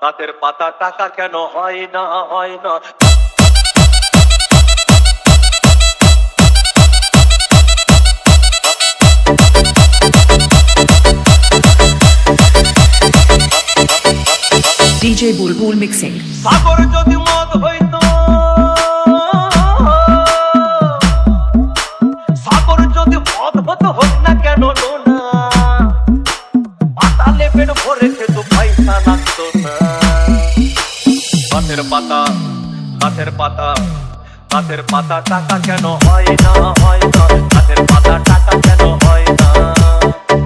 গাছের পাতা টাকা কেন হয় না হয় না। DJ Bulbul mixing. সাগর যদি মদ হইতো, সাগর যদি মদ হতো হোক না কেন না, পাতালে পেট ভরে খেত পয়সা লাগতো না। গাছের পাতা গাছের পাতা গাছের পাতা টাকা কেন হয় না হয় না। গাছের পাতা টাকা কেন হয় না।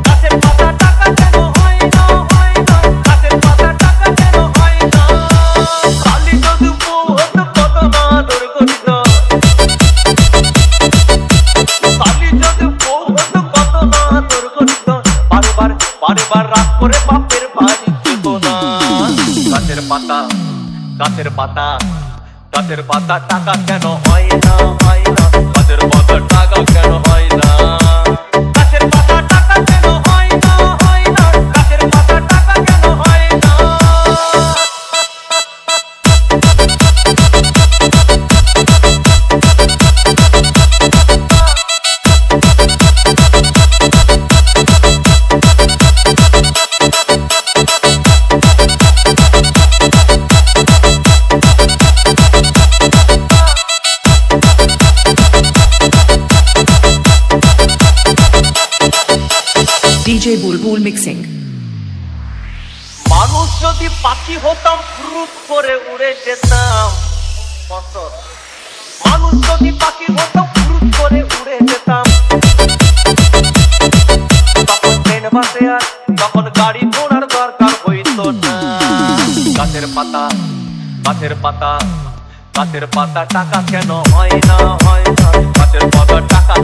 গাছের পাতা টাকা কেন হয় না হয় না। গাছের পাতা টাকা কেন হয় না। কালি যদি বউ হতো কত না আদর করিত। কালি যদি বউ হতো কত না আদর করিত। বারবার রাগ করে বাপের বাড়ি যেত না। গাছের পাতা গাছের পাতা গাছের পাতা টাকা কেন হয় না হয় না। গাছের পাতা টাকা কেন হয় না। গাছের পাতা টাকা কেন হয় না হয় না। গাছের পাতা টাকা কেন হয় না। DJ Bulbul mixing. মানুষ যদি পাখি হতাম ফুরুত করে উড়ে যেতাম। মানুষ যদি পাখি হতাম ফুরুত করে উড়ে যেতাম। তখন ট্রেন বাসে আর তখন গাড়ি ঘোড়ার দরকার হইতো না। গাছের পাতা গাছের পাতা গাছের পাতা টাকা কেন হয় না হয় না। গাছের পাতা টাকা